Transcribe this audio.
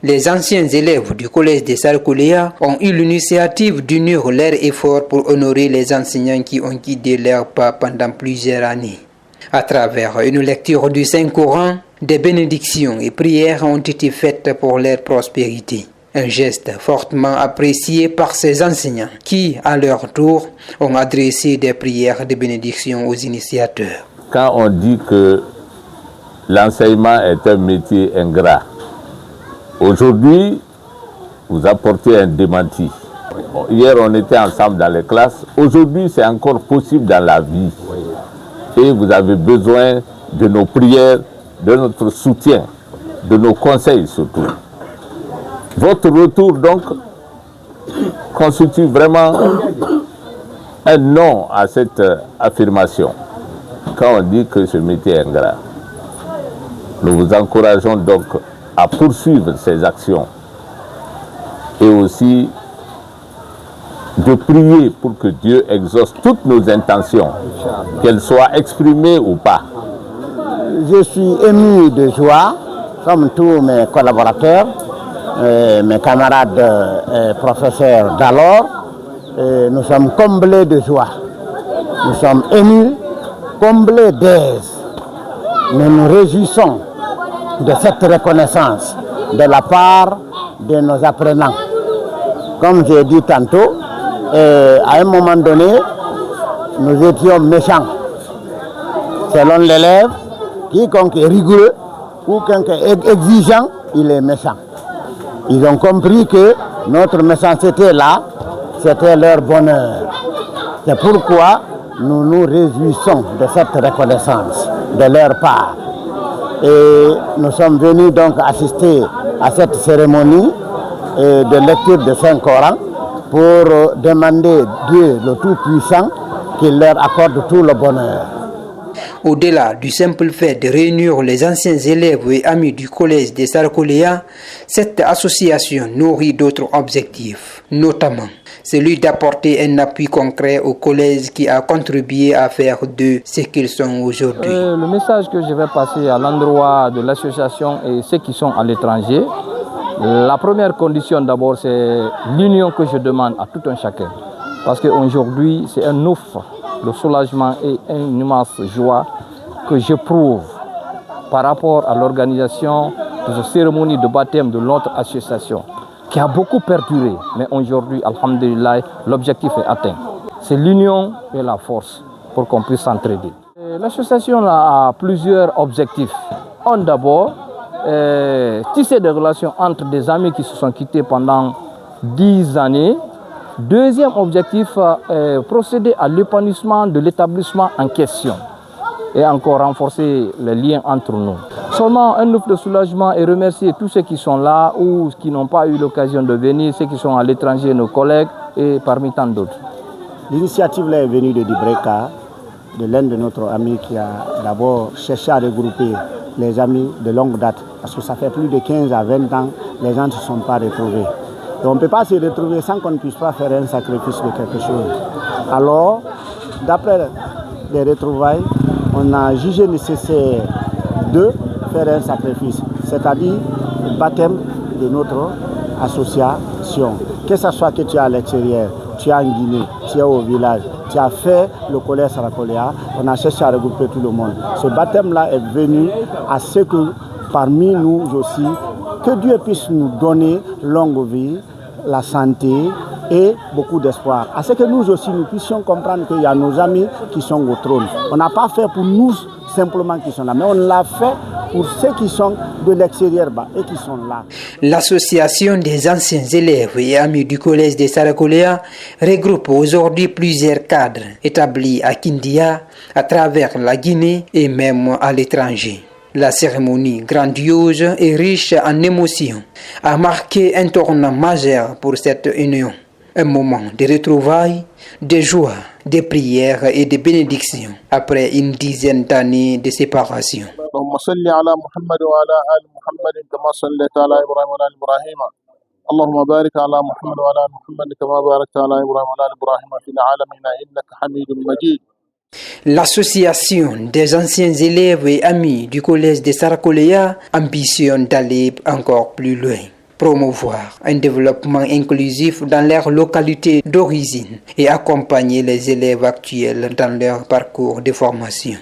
Les anciens élèves du collège de Sarkoléa ont eu l'initiative d'unir leurs efforts pour honorer les enseignants qui ont guidé leurs pas pendant plusieurs années. À travers une lecture du Saint-Coran, des bénédictions et prières ont été faites pour leur prospérité. Un geste fortement apprécié par ces enseignants qui, à leur tour, ont adressé des prières de bénédiction aux initiateurs. Quand on dit que l'enseignement est un métier ingrat, aujourd'hui, vous apportez un démenti. Hier, on était ensemble dans les classes. Aujourd'hui, c'est encore possible dans la vie. Et vous avez besoin de nos prières, de notre soutien, de nos conseils surtout. Votre retour, donc, constitue vraiment un non à cette affirmation. Quand on dit que ce métier est ingrat, nous vous encourageons donc à poursuivre ces actions et aussi de prier pour que Dieu exauce toutes nos intentions, qu'elles soient exprimées ou pas. Je suis ému de joie, comme tous mes collaborateurs, mes camarades professeurs d'alors. Nous sommes comblés de joie. Nous sommes émus, comblés d'aise. Nous nous réjouissons de cette reconnaissance de la part de nos apprenants. Comme j'ai dit tantôt, à un moment donné, nous étions méchants. Selon l'élève, quiconque est rigoureux ou quiconque est exigeant, il est méchant. Ils ont compris que notre méchanceté là, c'était leur bonheur. C'est pourquoi nous nous réjouissons de cette reconnaissance de leur part. Et nous sommes venus donc assister à cette cérémonie de lecture de Saint-Coran pour demander Dieu le Tout-Puissant qu'il leur accorde tout le bonheur. Au-delà du simple fait de réunir les anciens élèves et amis du collège de Sarkoléa, cette association nourrit d'autres objectifs, notamment celui d'apporter un appui concret au collège qui a contribué à faire d'eux ce qu'ils sont aujourd'hui. Le message que je vais passer à l'endroit de l'association et ceux qui sont à l'étranger, la première condition d'abord, c'est l'union que je demande à tout un chacun. Parce qu'aujourd'hui, c'est un offre de soulagement et une immense joie que j'éprouve par rapport à l'organisation de cette cérémonie de baptême de notre association, qui a beaucoup perduré. Mais aujourd'hui, alhamdulillah, l'objectif est atteint. C'est l'union et la force pour qu'on puisse s'entraider. L'association a plusieurs objectifs. D'abord, tisser des relations entre des amis qui se sont quittés pendant 10 années. Deuxième objectif, procéder à l'épanouissement de l'établissement en question et encore renforcer les liens entre nous. Seulement un offre de soulagement et remercier tous ceux qui sont là ou qui n'ont pas eu l'occasion de venir, ceux qui sont à l'étranger, nos collègues et parmi tant d'autres. L'initiative là est venue de Dibreka, de l'un de notre ami qui a d'abord cherché à regrouper les amis de longue date. Parce que ça fait plus de 15 à 20 ans, les gens ne se sont pas retrouvés. Et on ne peut pas se retrouver sans qu'on ne puisse pas faire un sacrifice de quelque chose. Alors, d'après les retrouvailles, on a jugé nécessaire de faire un sacrifice, c'est-à-dire le baptême de notre association. Que ce soit que tu es à l'extérieur, tu es en Guinée, tu es au village, tu as fait le collège Sarkoléa, on a cherché à regrouper tout le monde. Ce baptême-là est venu à ce que parmi nous aussi, que Dieu puisse nous donner longue vie, la santé et beaucoup d'espoir. À ce que nous aussi nous puissions comprendre qu'il y a nos amis qui sont au trône. On n'a pas fait pour nous simplement qui sont là, mais on l'a fait pour ceux qui sont de l'extérieur et qui sont là. L'association des anciens élèves et amis du collège de Sarkoléa regroupe aujourd'hui plusieurs cadres établis à Kindia, à travers la Guinée et même à l'étranger. La cérémonie grandiose et riche en émotions a marqué un tournant majeur pour cette union. Un moment de retrouvailles, de joie, de prières et de bénédictions après une dizaine d'années de séparation. اللهم صل على محمد وعلى آل محمد كما صليت على إبراهيم وعلى آل إبراهيم اللهم بارك على محمد وعلى آل محمد كما باركت على إبراهيم وعلى آل إبراهيم في العالمين إنك حميد مجيد. L'association des anciens élèves et amis du collège de Sarkoléa ambitionne d'aller encore plus loin promouvoir un développement inclusif dans leur localité d'origine et accompagner les élèves actuels dans leur parcours de formation.